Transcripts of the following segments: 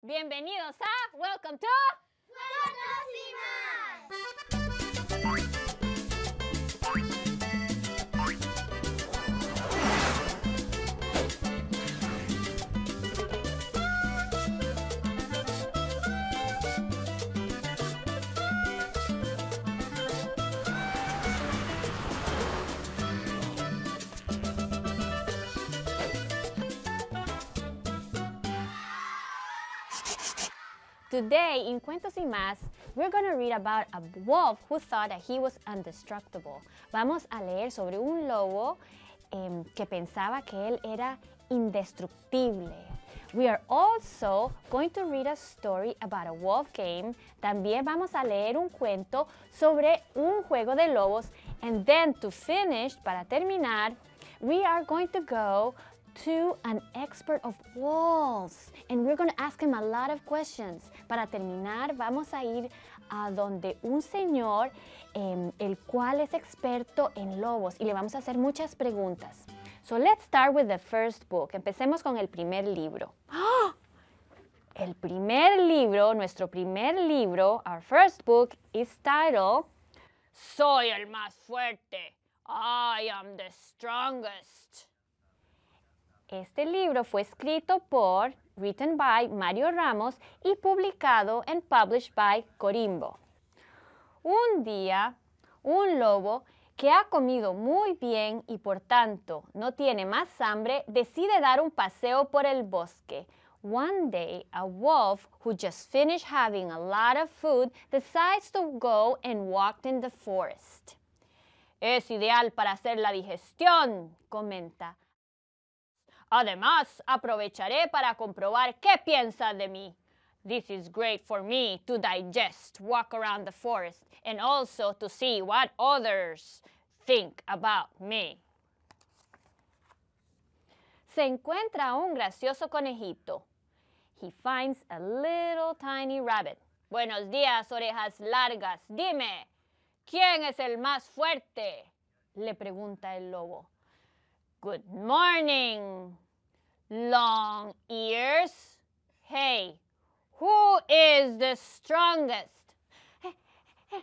Bienvenidos a Welcome to Cuentos y Más. Today, in Cuentos y Más, we're going to read about a wolf who thought that he was indestructible. Vamos a leer sobre un lobo que pensaba que él era indestructible. We are also going to read a story about a wolf game. También vamos a leer un cuento sobre un juego de lobos. And then to finish, para terminar, we are going to go to an expert of wolves and we're going to ask him a lot of questions. Para terminar, vamos a ir a donde un señor el cual es experto en lobos y le vamos a hacer muchas preguntas. So let's start with the first book. Empecemos con el primer libro. ¡Oh! El primer libro, nuestro primer libro, our first book is titled Soy el más fuerte. I am the strongest. Este libro fue escrito por, written by Mario Ramos y publicado and published by Corimbo. Un día, un lobo que ha comido muy bien y por tanto no tiene más hambre, decide dar un paseo por el bosque. One day, a wolf who just finished having a lot of food decides to go and walk in the forest. Es ideal para hacer la digestión, comenta. Además, aprovecharé para comprobar qué piensa de mí. This is great for me to digest, walk around the forest, and also to see what others think about me. Se encuentra un gracioso conejito. He finds a little tiny rabbit. Buenos días, orejas largas. Dime, ¿quién es el más fuerte? Le pregunta el lobo. Good morning, long ears. Hey, who is the strongest?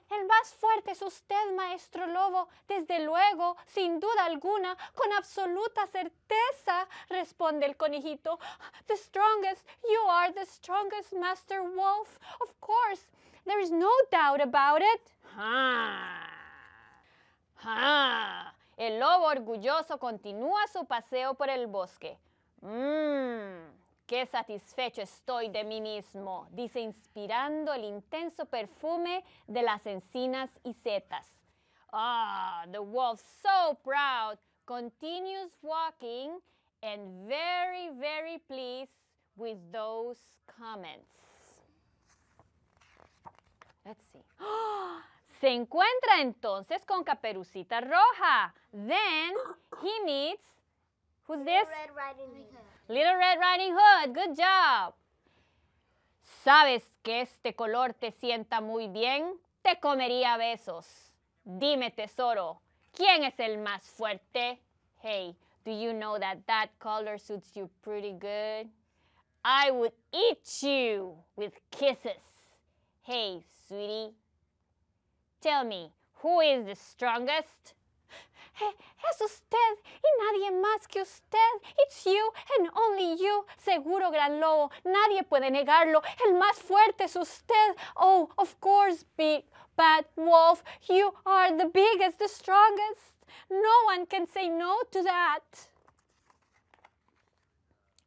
El más fuerte es usted, maestro lobo. Desde luego, sin duda alguna, con absoluta certeza, responde el conejito. The strongest, you are the strongest, Master Wolf. Of course, there is no doubt about it. El lobo orgulloso continúa su paseo por el bosque. ¡Qué satisfecho estoy de mí mismo!, dice inspirando el intenso perfume de las encinas y setas. The wolf, so proud, continues walking and very, very pleased with those comments. Let's see. Se encuentra entonces con Caperucita Roja. Then he meets, who's this? Red Riding Hood. Little Red Riding Hood. Good job. ¿Sabes que este color te sienta muy bien? Te comería a besos. Dime, tesoro, ¿quién es el más fuerte? Hey, do you know that that color suits you pretty good? I would eat you with kisses. Hey, sweetie. Tell me, who is the strongest? Es usted y nadie más que usted. It's you and only you. Seguro, gran lobo. Nadie puede negarlo. El más fuerte es usted. Oh, of course, big bad wolf. You are the biggest, the strongest. No one can say no to that.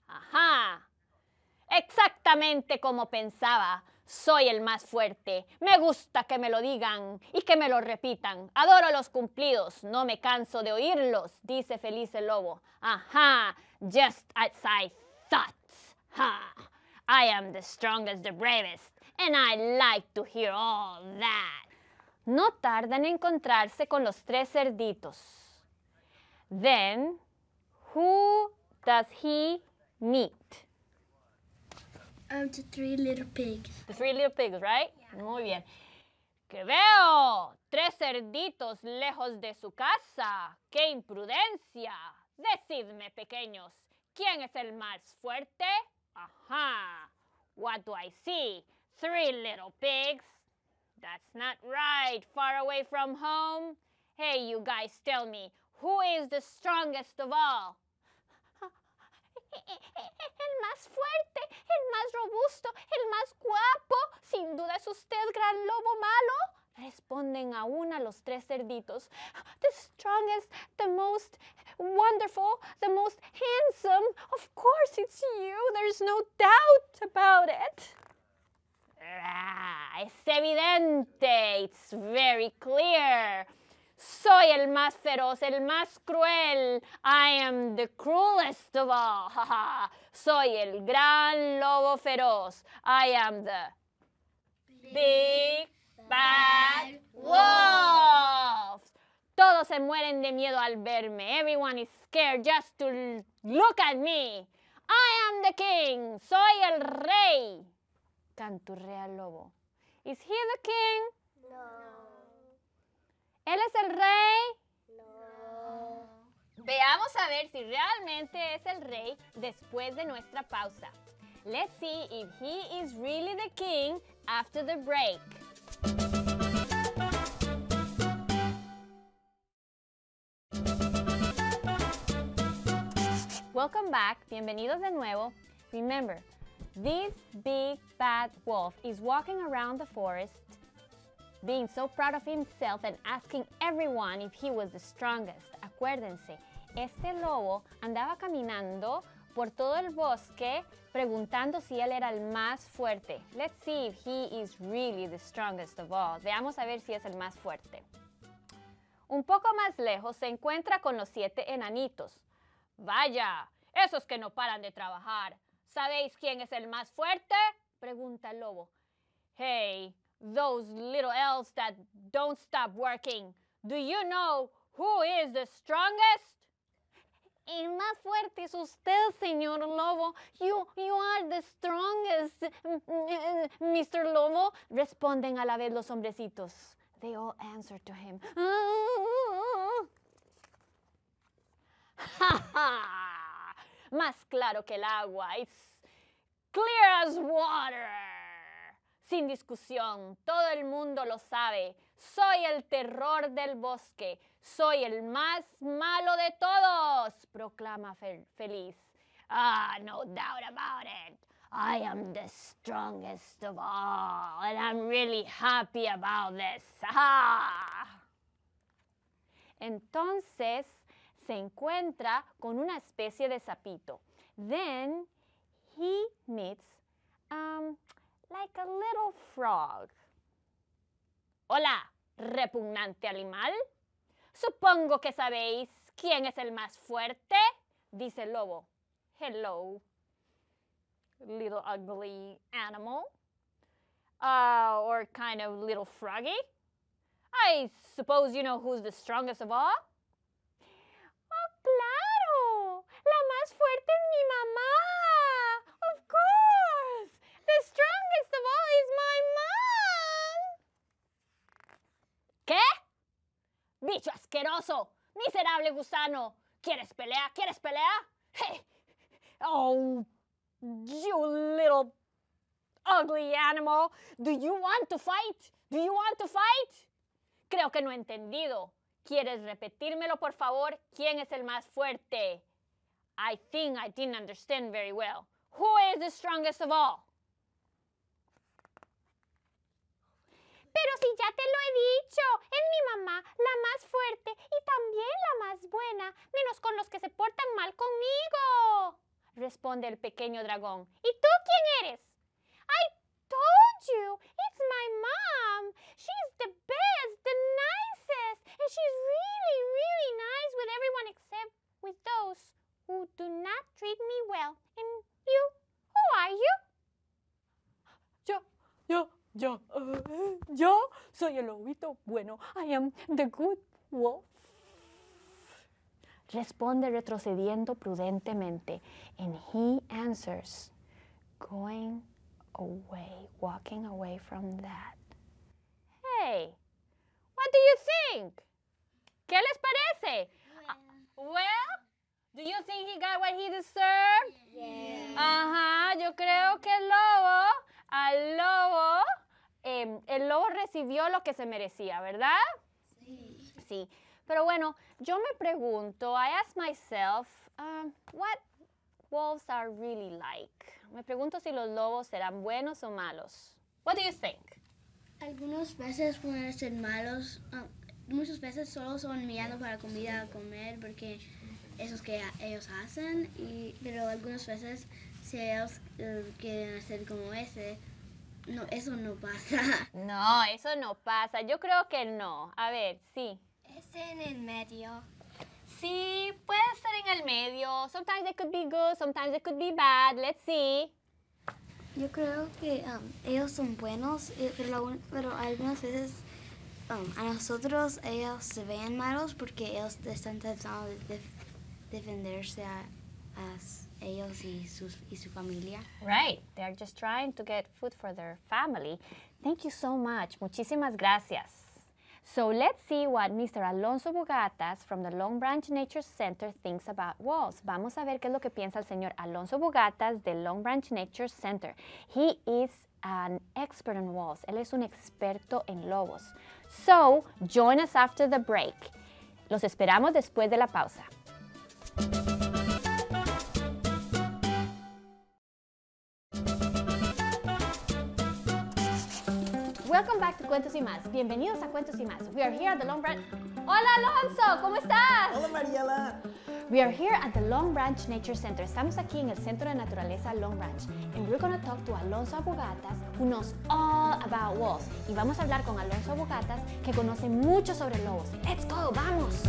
Ajá. Exactamente como pensaba. Soy el más fuerte. Me gusta que me lo digan y que me lo repitan. Adoro los cumplidos. No me canso de oírlos, dice feliz el lobo. Ajá, just as I thought. Ha. I am the strongest, the bravest, and I like to hear all that. No tarda en encontrarse con los tres cerditos. Then, who does he meet? The three little pigs. The three little pigs, right? Yeah. Muy bien. ¡Que veo! 3 cerditos lejos de su casa. ¡Qué imprudencia! Decidme, pequeños, ¿quién es el más fuerte? Ajá. What do I see? 3 little pigs? That's not right. Far away from home? Hey, you guys, tell me, who is the strongest of all? El más fuerte, el más robusto, el más guapo. Sin duda es usted, gran lobo malo. Responden a una los 3 cerditos. The strongest, the most wonderful, the most handsome. Of course it's you. There's no doubt about it. Es evidente. It's very clear. Soy el más feroz, el más cruel. I am the cruelest of all. Soy el gran lobo feroz. I am the big bad wolf. Todos se mueren de miedo al verme. Everyone is scared just to look at me. I am the king. Soy el rey. Canturrea el lobo. Is he the king? No. ¿Él es el rey? No. Veamos a ver si realmente es el rey después de nuestra pausa. Let's see if he is really the king after the break. Welcome back. Bienvenidos de nuevo. Remember, this big bad wolf is walking around the forest being so proud of himself and asking everyone if he was the strongest. Acuérdense, este lobo andaba caminando por todo el bosque preguntando si él era el más fuerte. Let's see if he is really the strongest of all. Veamos a ver si es el más fuerte. Un poco más lejos se encuentra con los 7 enanitos. Vaya, esos que no paran de trabajar. ¿Sabéis quién es el más fuerte? Pregunta el lobo. Hey, those little elves that don't stop working. Do you know who is the strongest? El más fuerte es usted, señor Lobo. You are the strongest, Mr. Lobo. Responden a la vez los hombrecitos. They all answer to him. Más claro que el agua. It's clear as water. Sin discusión, todo el mundo lo sabe. Soy el terror del bosque. Soy el más malo de todos, proclama feliz. No doubt about it. I am the strongest of all, and I'm really happy about this. Entonces se encuentra con una especie de sapito. Then he meets like a little frog. Hola, repugnante animal. Supongo que sabéis quién es el más fuerte, dice el lobo. Hello, little ugly animal. Or kind of little froggy. I suppose you know who's the strongest of all? ¡Oh, claro! La más fuerte es mi mamá. Of course. The strongest of all is my mom. ¿Qué? Bicho asqueroso. Miserable gusano. ¿Quieres pelea? ¿Quieres pelea? Hey. Oh, you little ugly animal. Do you want to fight? Do you want to fight? Creo que no he entendido. ¿Quieres repetírmelo, por favor? ¿Quién es el más fuerte? I think I didn't understand very well. Who is the strongest of all? Pero si ya te lo he dicho, es mi mamá, la más fuerte y también la más buena, menos con los que se portan mal conmigo, responde el pequeño dragón. ¿Y tú quién eres? I told you, it's my mom. She's the best, the nicest, and she's really, really nice with everyone except with those who do not treat me well. And you, who are you? Yo soy el lobito bueno. I am the good wolf. Responde retrocediendo prudentemente. And he answers, going away, walking away from that. Hey, what do you think? ¿Qué les parece? Well, Do you think he got what he deserved? Yeah. Ajá, yo creo que el lobo recibió lo que se merecía, ¿verdad? Sí. Sí. Pero bueno, yo me pregunto, I ask myself, what wolves are really like? Me pregunto si los lobos serán buenos o malos. What do you think? Algunas veces pueden ser malos. Muchas veces solo son mirando para comida a comer porque eso es que ellos hacen. Pero algunas veces si ellos quieren hacer como ese, no, eso no pasa. No, eso no pasa. Yo creo que no. A ver, sí. Es en el medio. Sí, puede estar en el medio. Sometimes it could be good, sometimes it could be bad. Let's see. Yo creo que ellos son buenos, pero algunas veces a nosotros ellos se ven malos porque ellos están tratando de defenderse a ellos y su familia. Right, they're just trying to get food for their family. Thank you so much. Muchísimas gracias. So let's see what Mr. Alonso Bogatas from the Long Branch Nature Center thinks about wolves. Vamos a ver qué es lo que piensa el señor Alonso Bogatas del Long Branch Nature Center. He is an expert on wolves. Él es un experto en lobos. So, join us after the break. Los esperamos después de la pausa. Welcome back to Cuentos y Más. Bienvenidos a Cuentos y Más. We are here at the Long Branch... Hola Alonso, ¿cómo estás? Hola Mariela. We are here at the Long Branch Nature Center. Estamos aquí en el Centro de Naturaleza Long Branch. And we're going to talk to Alonso Bogatas, who knows all about wolves. Y vamos a hablar con Alonso Bogatas, que conoce mucho sobre lobos. Let's go, vamos.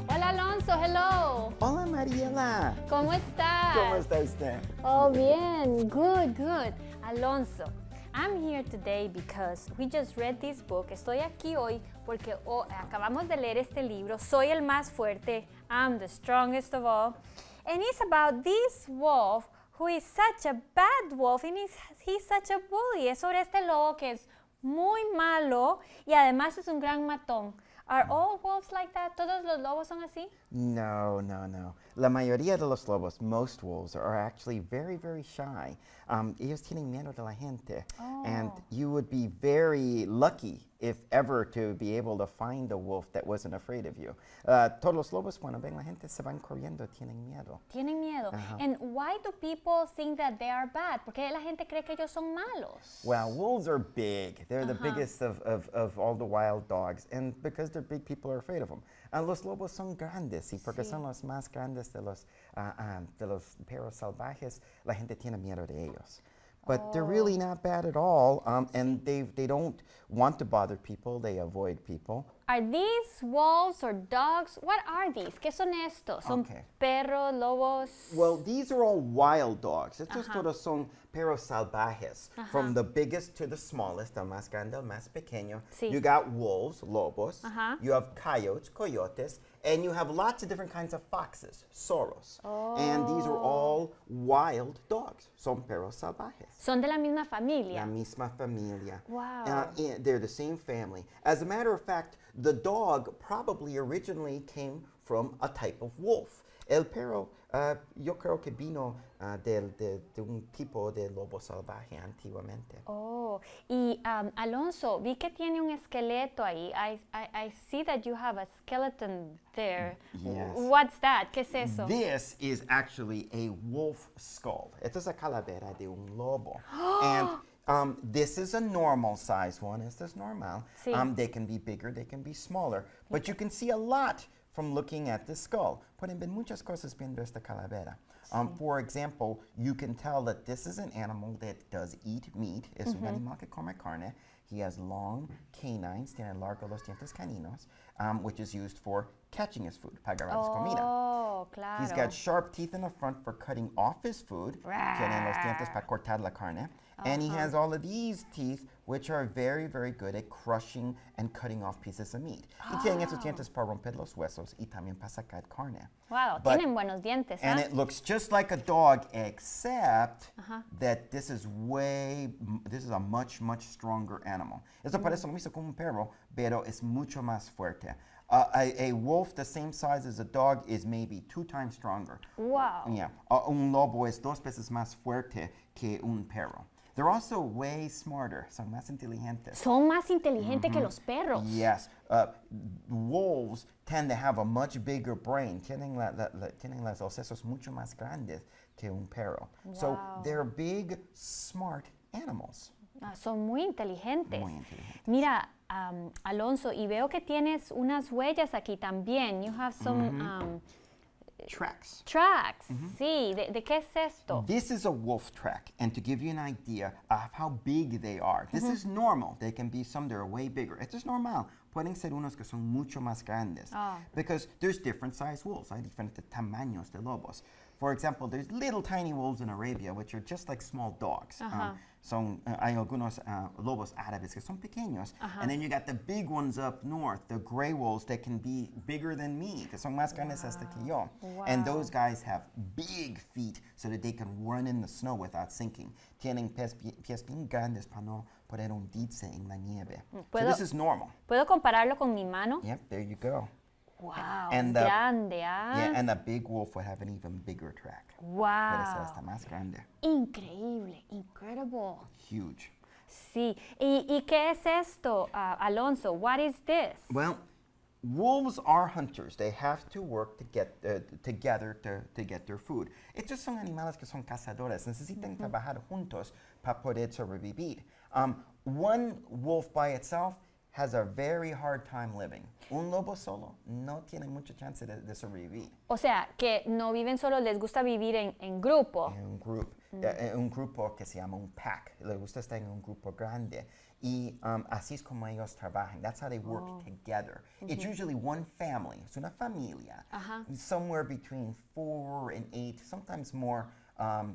Hola Alonso, hello. Hola Mariela. ¿Cómo estás? ¿Cómo está usted? Oh, bien. Good, good. Alonso, I'm here today because we just read this book. Estoy aquí hoy porque acabamos de leer este libro, Soy el más fuerte, I'm the strongest of all. And it's about this wolf who is such a bad wolf and he's such a bully. Es sobre este lobo que es muy malo y además es un gran matón. Are all wolves like that? ¿Todos los lobos son así? No, no, no. La mayoría de los lobos, most wolves, are actually very, very shy. Ellos tienen miedo de la gente. Oh. And you would be very lucky, if ever, to be able to find a wolf that wasn't afraid of you. Todos los lobos, cuando ven la gente, se van corriendo, tienen miedo. Tienen miedo. Uh-huh. And why do people think that they are bad? ¿Por qué la gente cree que ellos son malos? Well, wolves are big. They're the biggest of all the wild dogs. And because they're big, people are afraid of them. Los lobos son grandes, y porque son los más grandes de los perros salvajes, la gente tiene miedo de ellos. But they're really not bad at all, and they don't want to bother people, they avoid people. Are these wolves or dogs? What are these? ¿Qué son estos? ¿Son perros, lobos? Well, these are all wild dogs. Estos todos son perros salvajes. From the biggest to the smallest, el más grande, el más pequeño. Sí. You got wolves, lobos. You have coyotes, coyotes. And you have lots of different kinds of foxes, zorros. And these are all wild dogs. Son perros salvajes. Son de la misma familia. La misma familia. Wow. They're the same family. As a matter of fact, the dog probably originally came from a type of wolf. El perro, yo creo que vino de un tipo de lobo salvaje antiguamente. Oh, y Alonso, vi que tiene un esqueleto ahí. I see that you have a skeleton there. Yes. What's that? ¿Qué es eso? This is actually a wolf skull. Esta es la calavera de un lobo. And this is a normal size one. Este es normal. Sí. They can be bigger, they can be smaller. But you can see a lot from looking at the skull. Pueden ver muchas cosas viendo esta calavera. For example, you can tell that this is an animal that does eat meat. Es un animal que come carne. He has long canines, tiene largos los dientes caninos. which is used for catching his food, para agarrar su comida. Oh, claro. He's got sharp teeth in the front for cutting off his food. Tiene los dientes para cortar la carne. And he has all of these teeth, which are very, very good at crushing and cutting off pieces of meat. Y tienen esos dientes para romper los huesos y también para sacar carne. Wow, But- tienen buenos dientes, And ¿ah? it looks just like a dog, except that this is a much, much stronger animal. Eso parece lo mismo como un perro, pero es mucho más fuerte. A wolf the same size as a dog is maybe 2 times stronger. Wow. Yeah. Un lobo es 2 veces más fuerte que un perro. They're also way smarter, son más inteligentes. Son más inteligentes que los perros. Yes. Wolves tend to have a much bigger brain. Tienen los sesos mucho más grandes que un perro. So Wow. they're big, smart animals. Son muy inteligentes. Muy inteligentes. Mira, Alonso, y veo que tienes unas huellas aquí también. You have some Tracks. tracks. Sí, ¿de qué es esto? This is a wolf track, and to give you an idea of how big they are, this is normal. They can be some that are way bigger. Esto es normal. Pueden ser unos que son mucho más grandes. Because there's different size wolves. Hay diferentes tamaños de lobos. For example, there's little tiny wolves in Arabia, which are just like small dogs. Hay algunos lobos árabes que son pequeños. And then you got the big ones up north, the gray wolves that can be bigger than me, que son más grandes hasta que yo. And those guys have big feet so that they can run in the snow without sinking. Tienen pies bien grandes para no poder hundirse en la nieve. So this is normal. ¿Puedo compararlo con mi mano? Yep, there you go. Wow, And the- grande, ¿ah? Yeah, and a big wolf would have an even bigger track. Pero ese Wow, está más grande. increíble, incredible. Huge. Sí, ¿y qué es esto, Alonso? What is this? Well, wolves are hunters. They have to work to get together to get their food. Estos son animales que son cazadores. Necesitan trabajar juntos para poder sobrevivir. One wolf by itself has a very hard time living. Un lobo solo no tiene mucha chance de sobrevivir. O sea, que no viven solos, les gusta vivir en grupo. Un grupo que se llama un pack. Les gusta estar en un grupo grande. Y así es como ellos trabajan. That's how they work together. It's usually one family. Es una familia. Somewhere between 4 and 8, sometimes more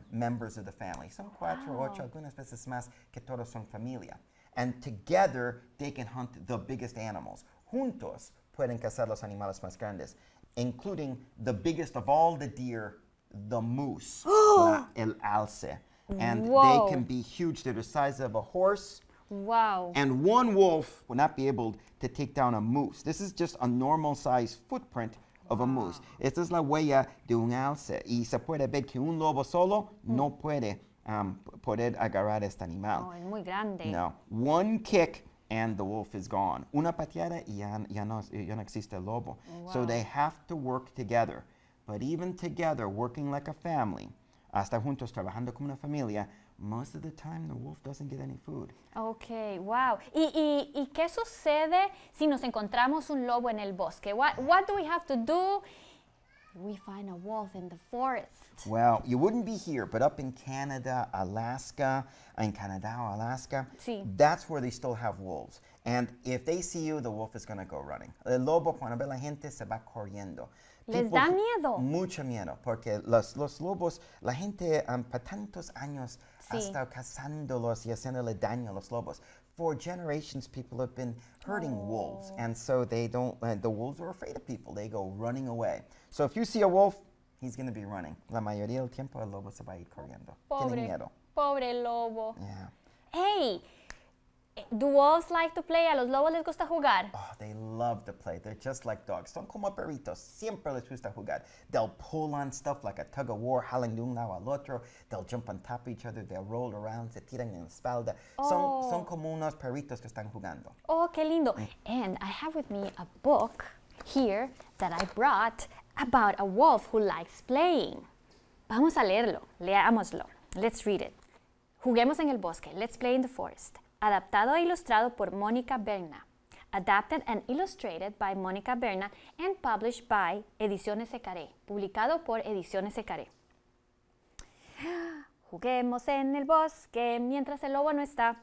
members of the family. Son 4 o 8, algunas veces más que todos son familia. And together, they can hunt the biggest animals. Juntos pueden cazar los animales más grandes, including the biggest of all the deer, the moose, el alce. And Whoa. they can be huge. They're the size of a horse. Wow. And one wolf will not be able to take down a moose. This is just a normal size footprint of a moose. Esta es la huella de un alce. Y se puede ver que un lobo solo no puede poder agarrar este animal. No, es muy grande. No. One kick and the wolf is gone. Una pateada y ya no existe el lobo. So they have to work together. But even together, working like a family, hasta juntos trabajando como una familia, most of the time the wolf doesn't get any food. Ok, wow. ¿Y qué sucede si nos encontramos un lobo en el bosque? What do we have to do? We find a wolf in the forest. Well, you wouldn't be here, but up in Canada, Alaska, Sí. that's where they still have wolves. And if they see you, the wolf is going to go running. El lobo, cuando ve a la gente, se va corriendo. ¿Les da miedo? Mucho miedo, porque los lobos, la gente para tantos años ha Sí. estado cazándolos y haciéndole daño a los lobos. For generations, people have been hurting wolves, and so they don't. The wolves are afraid of people. They go running away. So if you see a wolf, he's going to be running. La mayoría del tiempo el lobo se va a ir corriendo. Tiene miedo. Pobre lobo. Yeah. Hey, do wolves like to play? ¿A los lobos les gusta jugar? Oh, they love to play. They're just like dogs. Son como perritos. Siempre les gusta jugar. They'll pull on stuff like a tug of war, jalan de un lado al otro. They'll jump on top of each other. They'll roll around, se tiran en la espalda. Son como unos perritos que están jugando. Oh, qué lindo. And I have with me a book here that I brought about a wolf who likes playing. Vamos a leerlo. Leámoslo. Let's read it. Juguemos en el bosque. Let's play in the forest. Adaptado e ilustrado por Mónica Berna. Adapted and illustrated by Mónica Berna and published by Ediciones Secaré. Publicado por Ediciones Secaré. Juguemos en el bosque mientras el lobo no está.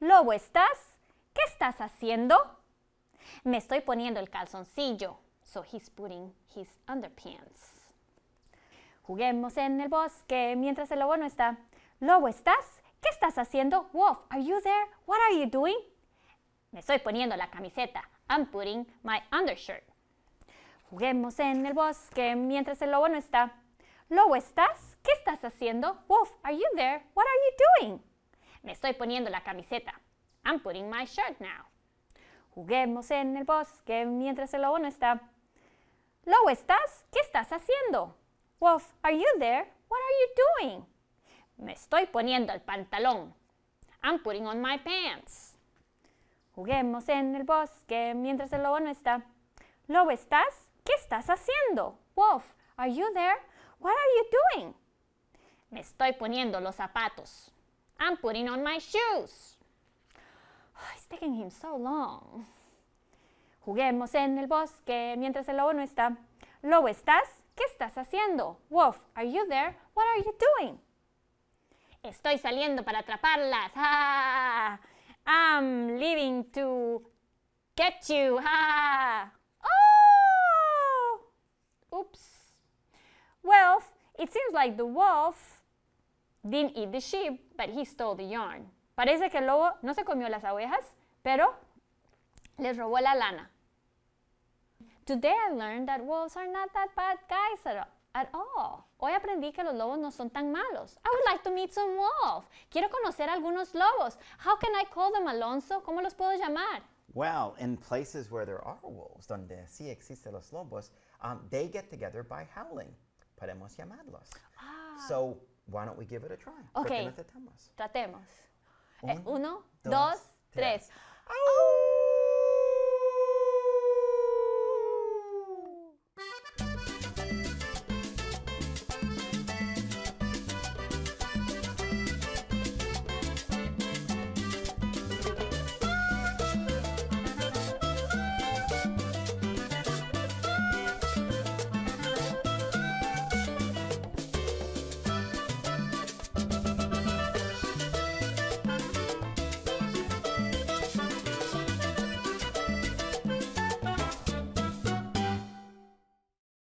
Lobo, ¿estás? ¿Qué estás haciendo? Me estoy poniendo el calzoncillo. So he's putting his underpants. Juguemos en el bosque mientras el lobo no está. Lobo, ¿estás? ¿Qué estás haciendo? Wolf, are you there? What are you doing? Me estoy poniendo la camiseta. I'm putting my undershirt. Juguemos en el bosque mientras el lobo no está. Lobo, ¿estás? ¿Qué estás haciendo? Wolf, are you there? What are you doing? Me estoy poniendo la camiseta. I'm putting my shirt now. Juguemos en el bosque mientras el lobo no está. Lobo, ¿estás? ¿Qué estás haciendo? Wolf, are you there? What are you doing? Me estoy poniendo el pantalón. I'm putting on my pants. Juguemos en el bosque mientras el lobo no está. Lobo, ¿estás? ¿Qué estás haciendo? Wolf, are you there? What are you doing? Me estoy poniendo los zapatos. I'm putting on my shoes. Oh, it's taking him so long. Juguemos en el bosque mientras el lobo no está. Lobo, ¿estás? ¿Qué estás haciendo? Wolf, are you there? What are you doing? Estoy saliendo para atraparlas. Ah, I'm leaving to get you. Ah. Oh! Oops. Well, it seems like the wolf didn't eat the sheep, but he stole the yarn. Parece que el lobo no se comió las ovejas, pero les robó la lana. Today I learned that wolves are not that bad guys at all. Hoy aprendí que los lobos no son tan malos. I would like to meet some wolves. Quiero conocer algunos lobos. How can I call them, Alonso? ¿Cómo los puedo llamar? Well, in places where there are wolves, donde sí existen los lobos, they get together by howling. Podemos llamarlos. So, why don't we give it a try? Okay. ¿Por qué no tratamos? Tratemos. Uno, Uno, dos, dos, tres. tres. ¡Au!